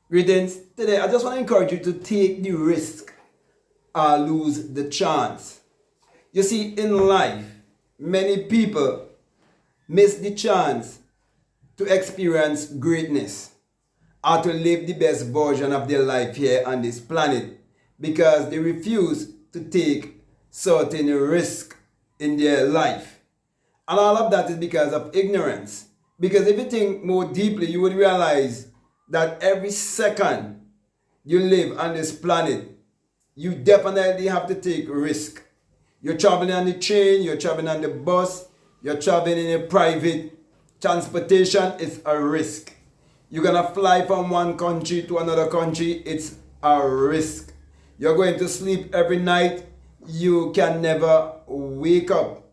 Greetings. Today, I just want to encourage you to take the risk or lose the chance. You see, in life, many people miss the chance to experience greatness or to live the best version of their life here on this planet because they refuse to take certain risk in their life. And all of that is because of ignorance. Because if you think more deeply, you would realize that every second you live on this planet, you definitely have to take risk. You're traveling on the train, you're traveling on the bus, you're traveling in a private transportation, it's a risk. You're gonna fly from one country to another country, it's a risk. You're going to sleep every night, you can never wake up.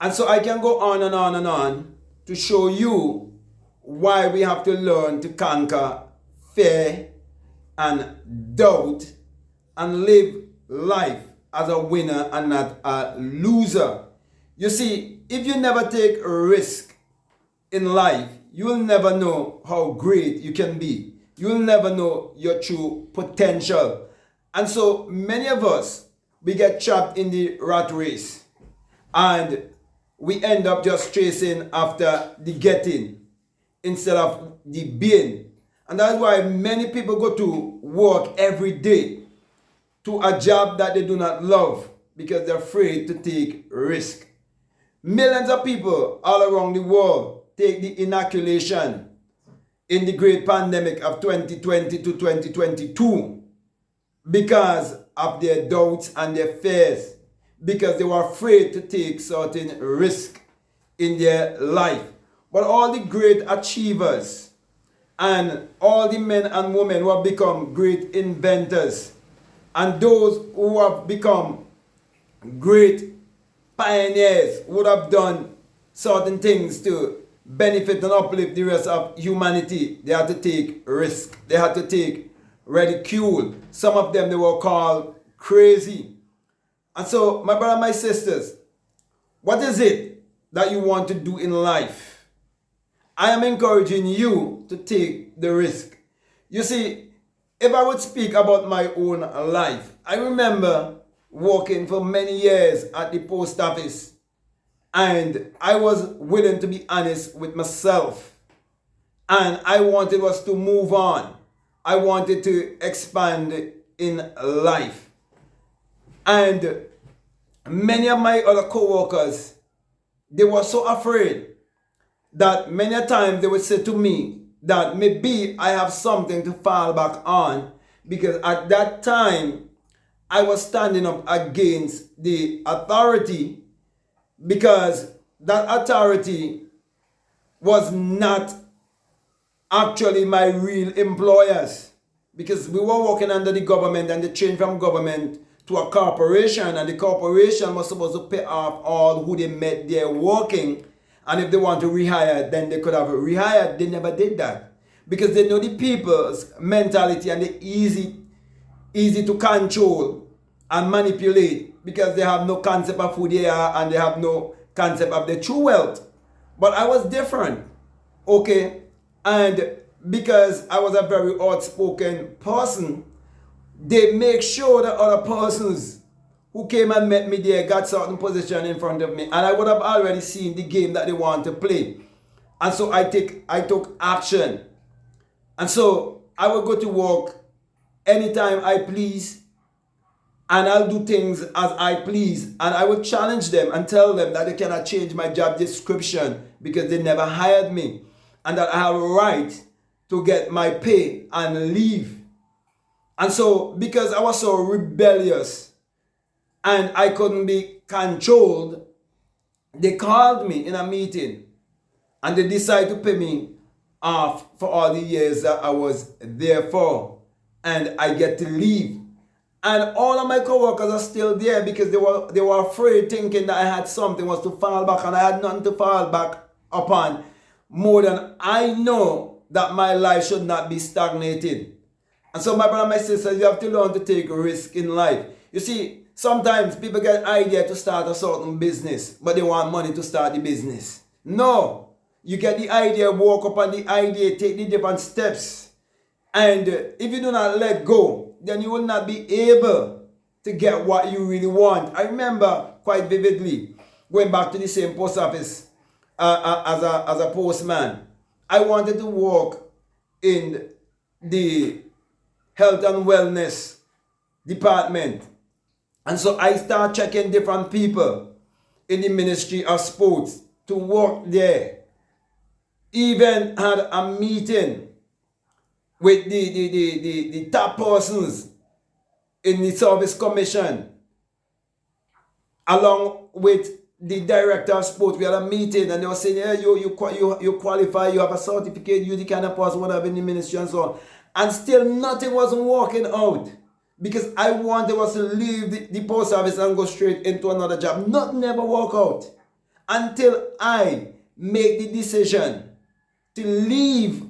And so I can go on and on and on to show you why we have to learn to conquer fear and doubt and live life as a winner and not a loser. You see, if you never take a risk in life, you will never know how great you can be. You will never know your true potential. And so many of us, we get trapped in the rat race and we end up just chasing after the getting instead of the being. And that's why many people go to work every day to a job that they do not love because they're afraid to take risk. Millions of people all around the world take the inoculation in the great pandemic of 2020 to 2022 because of their doubts and their fears, because they were afraid to take certain risk in their life. But all the great achievers and all the men and women who have become great inventors and those who have become great pioneers would have done certain things to benefit and uplift the rest of humanity. They had to take risk. They had to take ridicule. Some of them, they were called crazy. And so, my brother, my sisters, what is it that you want to do in life? I am encouraging you to take the risk. You see, if I would speak about my own life, I remember working for many years at the post office, and I was willing to be honest with myself, and I wanted was to move on. I wanted to expand in life. And many of my other co-workers, they were so afraid that many a time they would say to me that maybe I have something to fall back on, because at that time I was standing up against the authority, because that authority was not actually my real employers, because we were working under the government and they changed from government to a corporation, and the corporation was supposed to pay off all who they met there working, and if they want to rehire, then they could have rehired. They never did that because they know the people's mentality and they're easy to control and manipulate, because they have no concept of who they are and they have no concept of their true wealth. But I was different, okay? And because I was a very outspoken person, they make sure that other persons who came and met me there got certain position in front of me, and I would have already seen the game that they want to play. And so I took action. And so I would go to work anytime I please, and I'll do things as I please, and I would challenge them and tell them that they cannot change my job description because they never hired me, and that I have a right to get my pay and leave. And so because I was so rebellious and I couldn't be controlled, they called me in a meeting and they decided to pay me off for all the years that I was there for, and I get to leave. And all of my coworkers are still there because they were afraid, thinking that I had something was to fall back, and I had nothing to fall back upon more than I know that my life should not be stagnated. And so, my brother, my sisters, you have to learn to take a risk in life. You see, sometimes people get an idea to start a certain business, but they want money to start the business. No, you get the idea, walk up on the idea, take the different steps. And if you do not let go, then you will not be able to get what you really want. I remember quite vividly going back to the same post office as a postman. I wanted to work in the health and wellness department. And so I start checking different people in the Ministry of Sports to work there. Even had a meeting with the top persons in the service commission, along with the director of sports. We had a meeting and they were saying, yeah, you qualify, you have a certificate, you the kind of person whatever in the ministry and so on. And still nothing wasn't working out, because I wanted was to leave the post office and go straight into another job. Nothing ever worked out until I make the decision to leave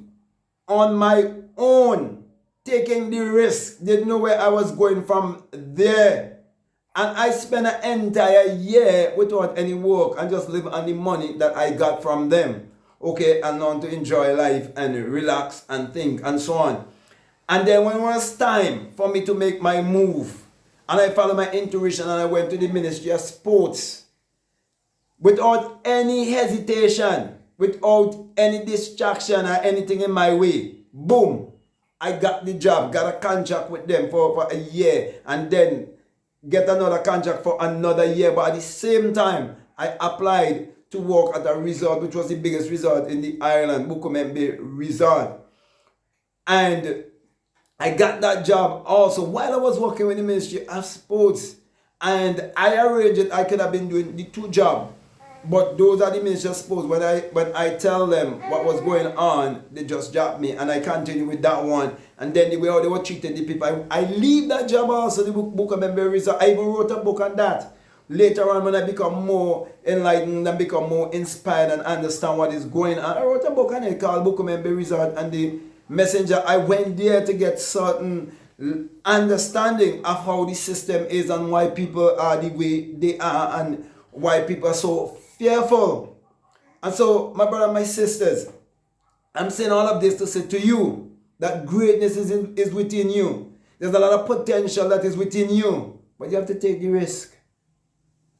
on my own, taking the risk, didn't know where I was going from there. And I spent an entire year without any work and just live on the money that I got from them. Okay, and on to enjoy life and relax and think and so on. And then when it was time for me to make my move, and I followed my intuition and I went to the Ministry of Sports, without any hesitation, without any distraction or anything in my way, boom, I got the job, got a contract with them for a year, and then get another contract for another year. But at the same time, I applied to work at a resort, which was the biggest resort in the island, Bukomembe Resort. And I got that job also while I was working with the Ministry of Sports. And I arranged it, I could have been doing the two jobs. But those are the Ministry of Sports. When I tell them what was going on, they just drop me, and I continue with that one. And then the way how they were treating the people, I leave that job also, the book of memories. I even wrote a book on that. Later on, when I become more enlightened and become more inspired and understand what is going on, I wrote a book on it called Book of Memories and the Messenger. I went there to get certain understanding of how the system is and why people are the way they are and why people are so fearful. And so, my brother, my sisters, I'm saying all of this to say to you that greatness is within you. There's a lot of potential that is within you, but you have to take the risk.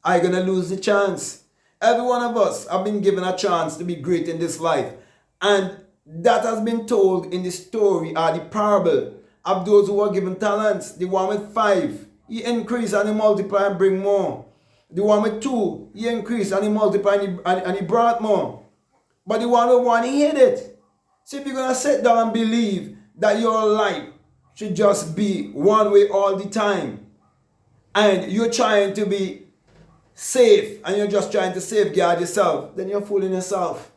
Are you going to lose the chance? Every one of us have been given a chance to be great in this life. And that has been told in the story or the parable of those who were given talents. The one with 5, he increased and he multiplied and bring more. The one with 2, he increased and he multiplied and he brought more. But the one with 1, he hid it. So if you're going to sit down and believe that your life should just be one way all the time, and you're trying to be safe and you're just trying to safeguard yourself, then you're fooling yourself.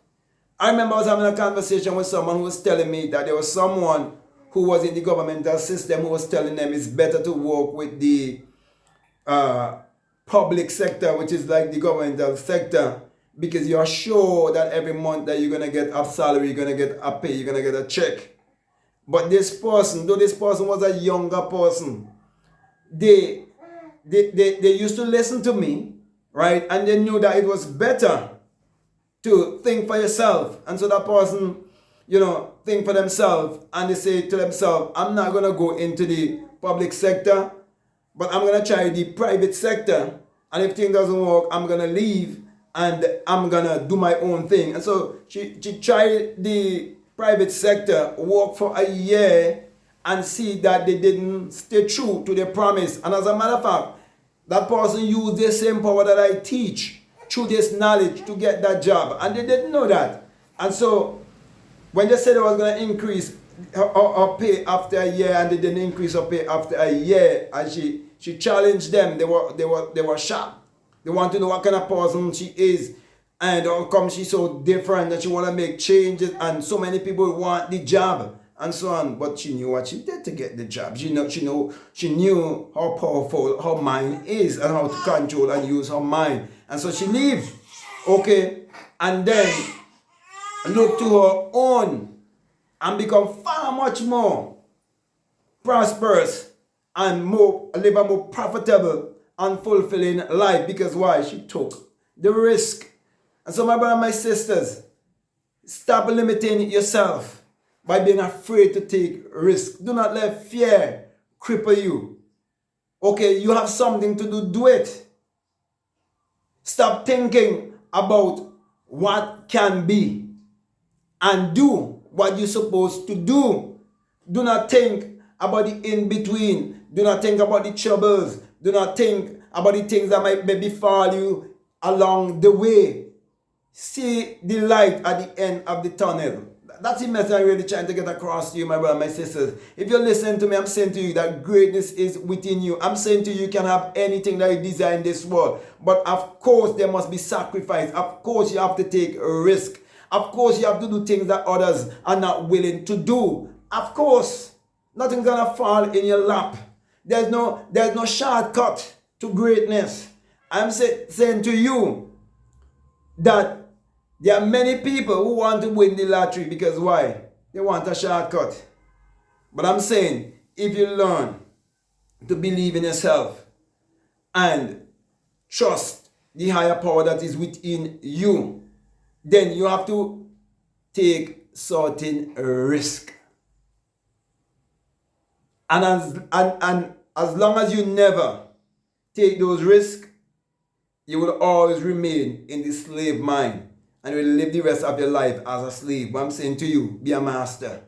I remember I was having a conversation with someone who was telling me that there was someone who was in the governmental system who was telling them it's better to work with the public sector, which is like the governmental sector, because you're sure that every month that you're going to get a salary, you're going to get a pay, you're going to get a check. But this person, though this person was a younger person, they used to listen to me, right? And they knew that it was better to think for yourself. And so that person, think for themselves, and they say to themselves, I'm not going to go into the public sector, but I'm going to try the private sector. And if things doesn't work, I'm going to leave and I'm going to do my own thing. And so she tried the private sector, work for a year, and see that they didn't stay true to their promise. And as a matter of fact, that person used the same power that I teach through this knowledge to get that job. And they didn't know that. And so when they said they was going to increase her pay after a year, and they didn't increase her pay after a year, and she challenged them, they were shocked. They want to know what kind of person she is and how come she's so different, that she want to make changes, and so many people want the job and so on. But she knew what she did to get the job. She knew how powerful her mind is and how to control and use her mind. And so she leaves, okay, and then look to her own and become far much more prosperous and live a more profitable and fulfilling life. Because why? She took the risk. And so, my brother, my sisters, stop limiting yourself. by being afraid to take risks. Do not let fear cripple you. Okay, you have something to do it. Stop thinking about what can be and do what you're supposed to do. Do not think about the in-between. Do not think about the troubles. Do not think about the things that might befall you along the way. See the light at the end of the tunnel. That's the message I'm really trying to get across to you, my brother, my sisters. If you're listening to me, I'm saying to you that greatness is within you. I'm saying to you, you can have anything that you desire in this world. But of course, there must be sacrifice. Of course, you have to take a risk. Of course, you have to do things that others are not willing to do. Of course, nothing's gonna fall in your lap. There's no shortcut to greatness. I'm saying to you that there are many people who want to win the lottery because why? They want a shortcut. But I'm saying, if you learn to believe in yourself and trust the higher power that is within you, then you have to take certain risk. And as long as you never take those risks, you will always remain in the slave mind. And you will live the rest of your life as a slave. But I'm saying to you, be a master.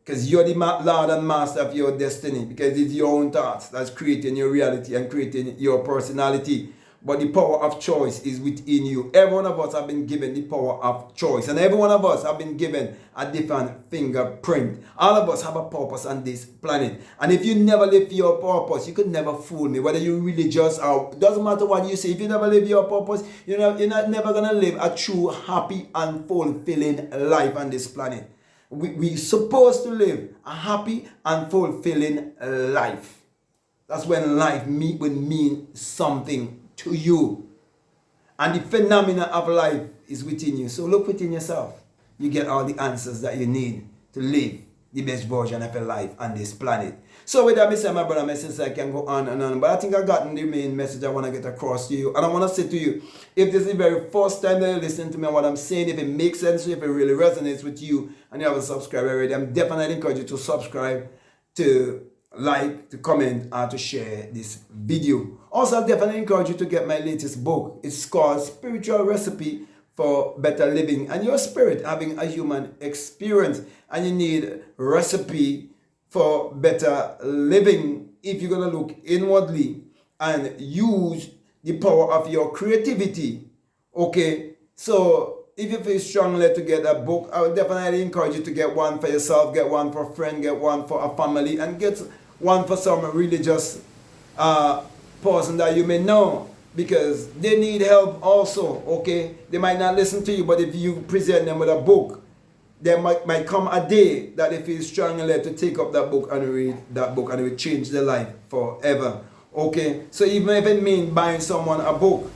Because you're the Lord and master of your destiny. Because it's your own thoughts that's creating your reality and creating your personality. But the power of choice is within you. Every one of us have been given the power of choice. And every one of us have been given a different fingerprint. All of us have a purpose on this planet. And if you never live for your purpose, you could never fool me. Whether you're religious or doesn't matter what you say. If you never live your purpose, you're not never going to live a true, happy and fulfilling life on this planet. We're supposed to live a happy and fulfilling life. That's when life will mean something to you. And the phenomena of life is within you. So look within yourself. You get all the answers that you need to live the best version of your life on this planet. So with that, my brother, my sister, I can go on and on. But I think I've gotten the main message I want to get across to you. And I want to say to you, if this is the very first time that you're listening to me and what I'm saying, if it makes sense, if it really resonates with you, and you haven't subscribed already, I'm definitely encourage you to subscribe, to like, to comment, and to share this video. Also, I definitely encourage you to get my latest book. It's called Spiritual Recipe for Better Living. And your spirit having a human experience. And you need recipe for better living if you're going to look inwardly and use the power of your creativity. Okay, so if you feel strongly to get a book, I would definitely encourage you to get one for yourself, get one for a friend, get one for a family, and get one for some religious person that you may know, because they need help also. Okay, they might not listen to you, but if you present them with a book, there might come a day that they feel strongly led to take up that book and read that book, and it will change their life forever. Okay, so even if it means buying someone a book,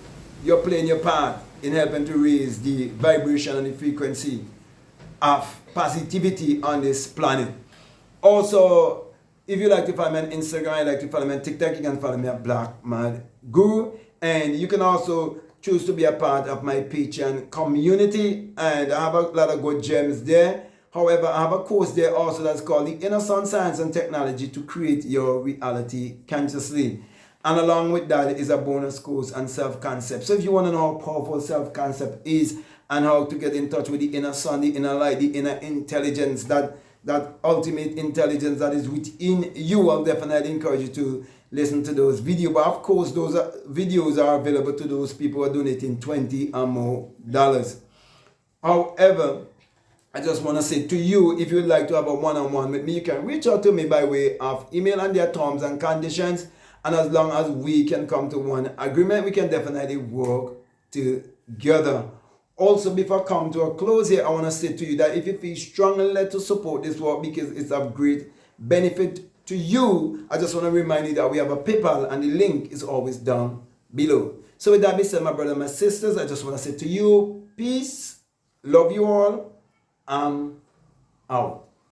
you're playing your part in helping to raise the vibration and the frequency of positivity on this planet. Also, if you like to follow me on Instagram, you like to follow me on TikTok, you can follow me at BlackMadGuru. And you can also choose to be a part of my Patreon community. And I have a lot of good gems there. However, I have a course there also that's called the Inner Sun Science and Technology to Create Your Reality Consciously. And along with that is a bonus course on self-concept. So if you want to know how powerful self-concept is and how to get in touch with the inner sun, the inner light, the inner intelligence, that ultimate intelligence that is within you, I'll definitely encourage you to listen to those videos. But of course, those videos are available to those people who are donating $20 or more. However, I just want to say to you, if you'd like to have a one-on-one with me, you can reach out to me by way of email, and their terms and conditions. And as long as we can come to one agreement, we can definitely work together. Also, before I come to a close here, I want to say to you that if you feel strongly led to support this work because it's of great benefit to you, I just want to remind you that we have a PayPal, and the link is always down below. So with that being said, my brothers and my sisters, I just want to say to you, peace, love you all, I'm out.